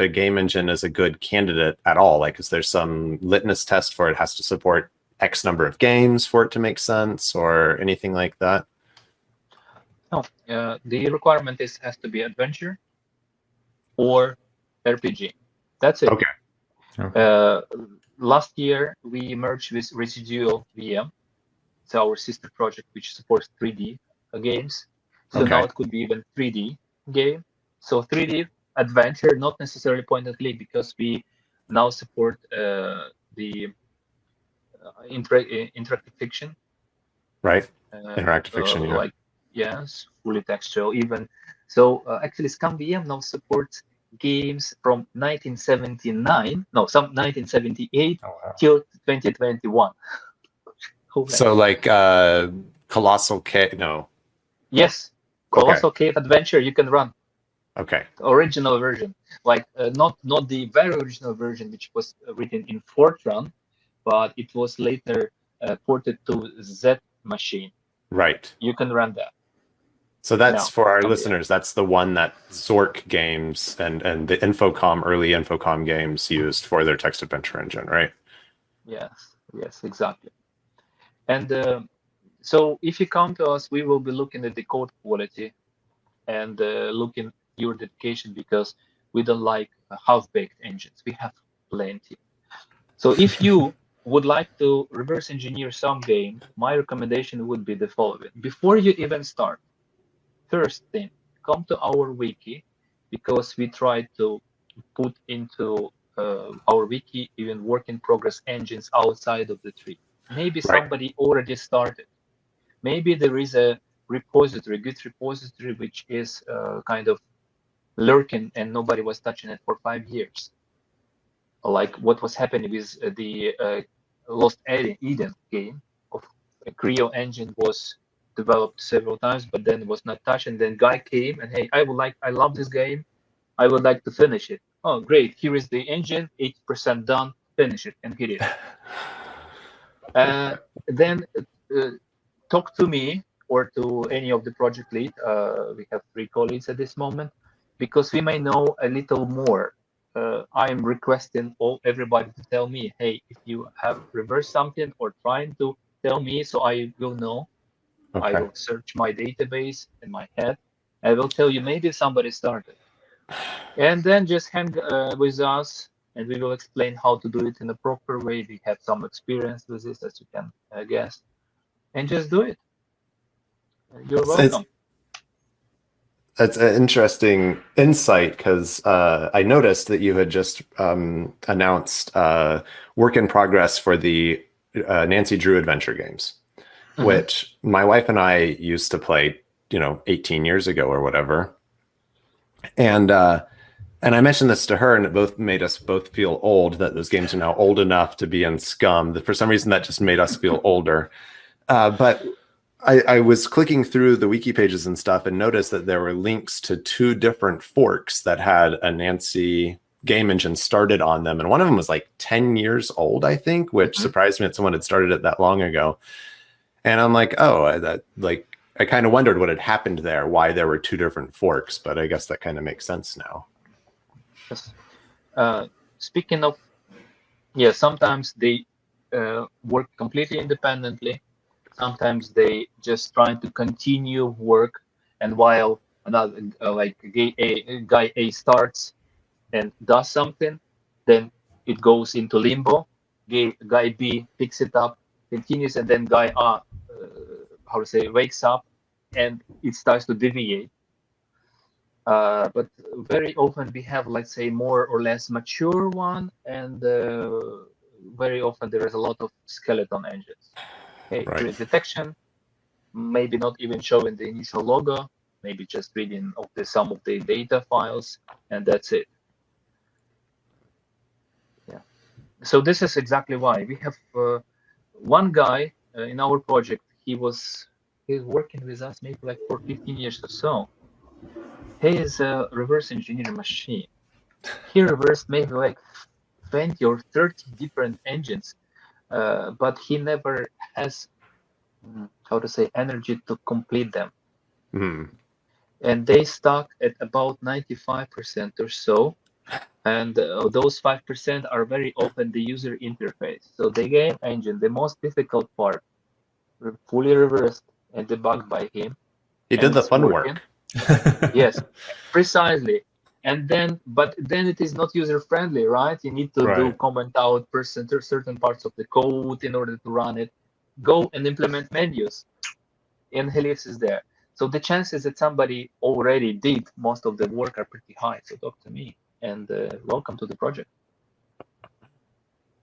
game engine is a good candidate at all? Like, is there some litmus test for it has to support X number of games for it to make sense or anything like that? No, the requirement has to be adventure or RPG. That's it. Okay. Last year, we merged with Residual VM. It's our sister project, which supports 3D games. So now it could be even 3D game. So 3D adventure, not necessarily point and click, because we now support the interactive fiction. Right. Interactive fiction, yeah. Like, yes, fully textual even. So actually, ScummVM now supports games from 1978 till 2021. So like Colossal Cave, no. Yes, Colossal Cave Adventure you can run. Okay. The original version, like not the very original version, which was written in Fortran, but it was later ported to Z machine. Right. You can run that. So that's for our listeners. That's the one that Zork games and the early Infocom games used for their text adventure engine, right? Yes, exactly. And so if you come to us, we will be looking at the code quality and looking at your dedication, because we don't like half-baked engines. We have plenty. So if you would like to reverse engineer some game, my recommendation would be the following. Before you even start, first thing, come to our wiki, because we try to put into our wiki even work in progress engines outside of the tree. Maybe somebody already started. Maybe there is a repository, Git repository, which is kind of lurking and nobody was touching it for 5 years. Like what was happening with the Lost Eden game of Creo engine was developed several times, but then was not touched. And then guy came and, hey, I love this game. I would like to finish it. Oh, great. Here is the engine, 80% done. Finish it, and he did. Then talk to me or to any of the project lead. We have 3 colleagues at this moment, because we may know a little more. I'm requesting everybody to tell me, hey, if you have reversed something or trying to tell me, so I will know. I will search my database in my head. I will tell you, maybe somebody started. And then just hang with us, and we will explain how to do it in a proper way. We have some experience with this, as you can guess. And just do it. You're welcome. That's an interesting insight, because I noticed that you had just announced work in progress for the Nancy Drew adventure games, which my wife and I used to play, 18 years ago or whatever. And I mentioned this to her, and it made us both feel old, that those games are now old enough to be in Scum. That for some reason that just made us feel older. But I was clicking through the wiki pages and stuff and noticed that there were links to 2 different forks that had a Nancy game engine started on them. And one of them was like 10 years old, I think, which surprised me that someone had started it that long ago. And I'm like, I kind of wondered what had happened there, why there were 2 different forks, but I guess that kind of makes sense now. Yes. Speaking of, sometimes they work completely independently. Sometimes they just trying to continue work, and while another guy A starts and does something, then it goes into limbo. Guy B picks it up, continues, and then guy A, wakes up, and it starts to deviate. But very often we have, let's say, more or less mature one, and very often there is a lot of skeleton engines. There is detection, maybe not even showing the initial logo, maybe just reading some of the data files, and that's it. Yeah. So this is exactly why we have one guy in our project, he's working with us maybe like for 15 years or so. He is a reverse engineer machine. He reversed maybe like 20 or 30 different engines, but he never has, how to say, energy to complete them. And they stuck at about 95% or so. And those 5% are very often the user interface. So the game engine, the most difficult part, fully reversed and debugged by him. He did the fun work. Yes, precisely. And then, but then it is not user friendly, right? You need to do comment out certain parts of the code in order to run it. Go and implement menus, and he leaves is there. So the chances that somebody already did most of the work are pretty high. So talk to me, and welcome to the project.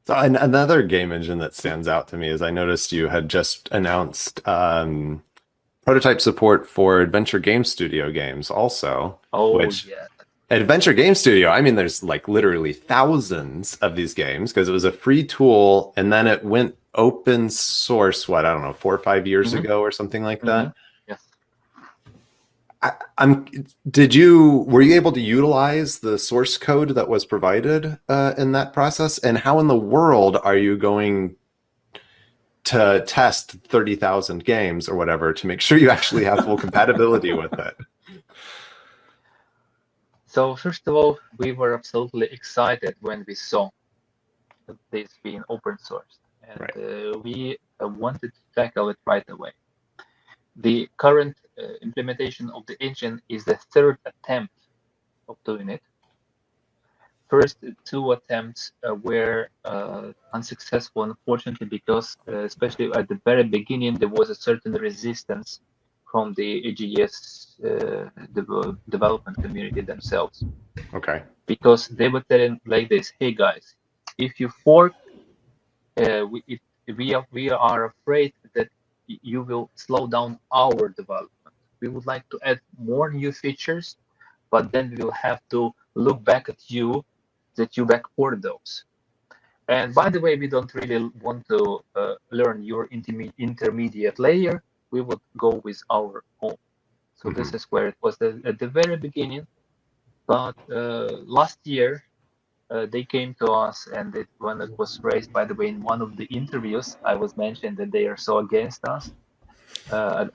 So another game engine that stands out to me is I noticed you had just announced prototype support for Adventure Game Studio games also. Oh, which, yeah. Adventure Game Studio, I mean, there's like literally thousands of these games because it was a free tool and then it went open source, I don't know, 4 or 5 years ago or something like that. Yes. Were you able to utilize the source code that was provided in that process? And how in the world are you going to test 30,000 games or whatever to make sure you actually have full compatibility with it? So first of all, we were absolutely excited when we saw this being open sourced, and we wanted to tackle it right away. The current implementation of the engine is the third attempt of doing it. First 2 attempts were unsuccessful, unfortunately, because especially at the very beginning, there was a certain resistance from the AGS development community themselves. Okay. Because they were telling like this, hey guys, if you fork, we are afraid that you will slow down our development. We would like to add more new features, but then we will have to look back at you that you backport those. And by the way, we don't really want to learn your intermediate layer. We would go with our own. So this is where it was at the very beginning. But last year, they came to us, and when it was raised, by the way, in one of the interviews, I was mentioned that they are so against us,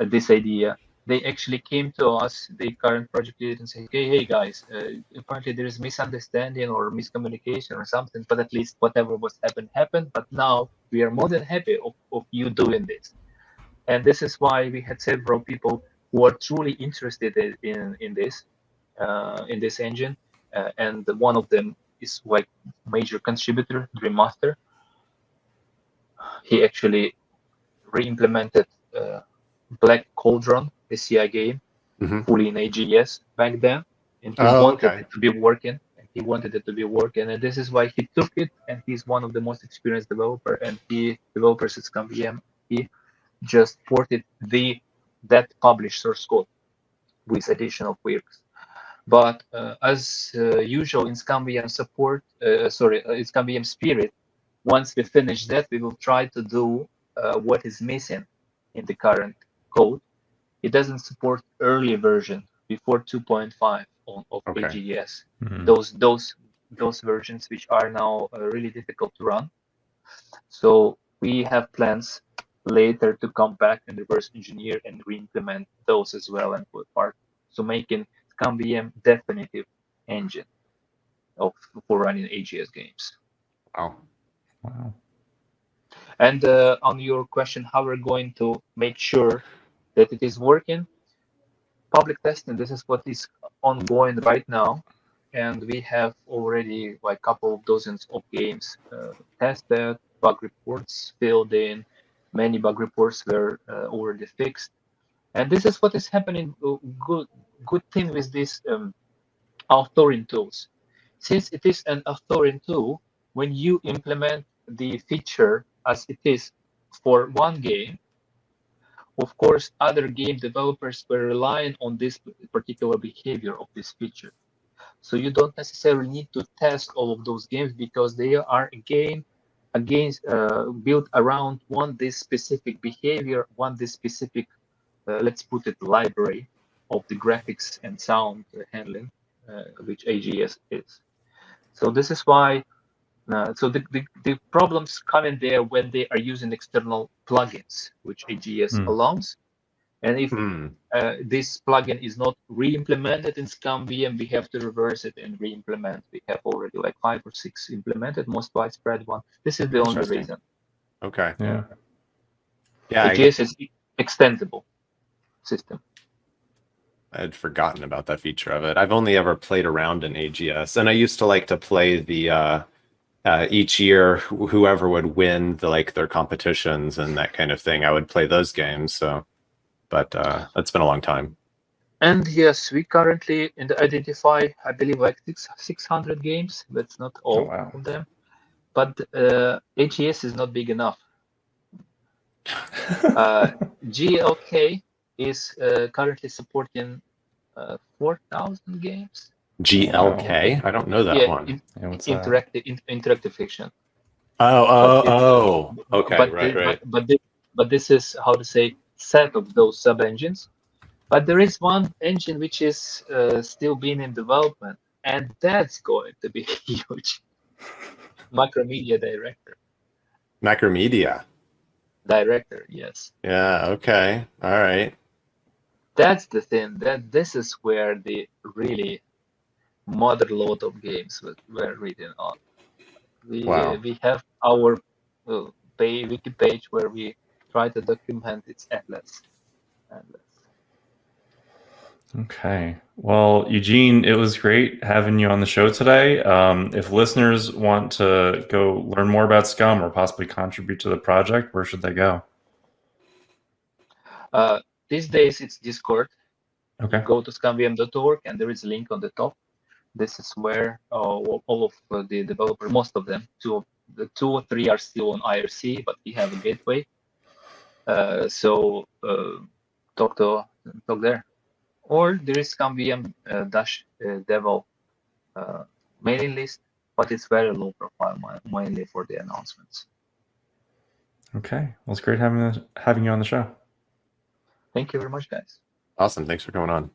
this idea. They actually came to us, the current project leader, and said, hey guys, apparently there is misunderstanding or miscommunication or something, but at least whatever was happened. But now we are more than happy of you doing this. And this is why we had several people who are truly interested in this engine. And one of them is like major contributor, Dream Master. He actually re-implemented Black Cauldron, the CI game, fully in AGS back then, and he wanted it to be working. And this is why he took it. And he's one of the most experienced developer. And developers at ScummVM. He just ported that published source code with additional quirks. But as usual in ScummVM support, in ScummVM spirit, once we finish that, we will try to do what is missing in the current code. It doesn't support early version before 2.5 of AGS. Those versions which are now really difficult to run. So we have plans later to come back and reverse engineer and re-implement those as well and put part. So making ScummVM definitive engine for running AGS games. Wow. And on your question, how we're going to make sure that it is working, public testing, this is what is ongoing right now. And we have already like a couple of dozens of games tested, bug reports filled in, many bug reports were already fixed. And this is what is happening. Good thing with these authoring tools. Since it is an authoring tool, when you implement the feature as it is for one game, of course, other game developers were relying on this particular behavior of this feature. So you don't necessarily need to test all of those games because they are, again, against built around this specific behavior, this specific, let's put it, library of the graphics and sound handling, which AGS is. So this is why. So the problems come in there when they are using external plugins, which AGS allows. And if this plugin is not re-implemented in ScummVM, we have to reverse it and re-implement. We have already like 5 or 6 implemented, most widespread one. This is the only reason. Okay. Yeah. Yeah. AGS is extendable system. I had forgotten about that feature of it. I've only ever played around in AGS, and I used to like to play the each year whoever would win their competitions and that kind of thing. I would play those games. So, but that's been a long time. And yes, we currently identify, I believe, like 600 games. That's not all of them, but AGS is not big enough. GLK is currently supporting 4,000 games. GLK? I don't know that one. Interactive fiction. Okay, right. But this is, how to say, set of those sub engines. But there is one engine which is still being in development, and that's going to be huge. Macromedia Director. Macromedia Director, yes. Yeah. Okay. All right. That's the thing. This is where the really mother load of games were written on. We have our wiki page where we try to document its endless. Okay. Well, Eugene, it was great having you on the show today. If listeners want to go learn more about Scum or possibly contribute to the project, where should they go? These days it's Discord. Okay. Go to ScummVM.org and there is a link on the top. This is where all of the developers, most of them, two or three are still on IRC, but we have a gateway. So talk there. Or there is ScummVM Devel mailing list, but it's very low profile, mainly for the announcements. Okay. Well, it's great having you on the show. Thank you very much, guys. Awesome. Thanks for coming on.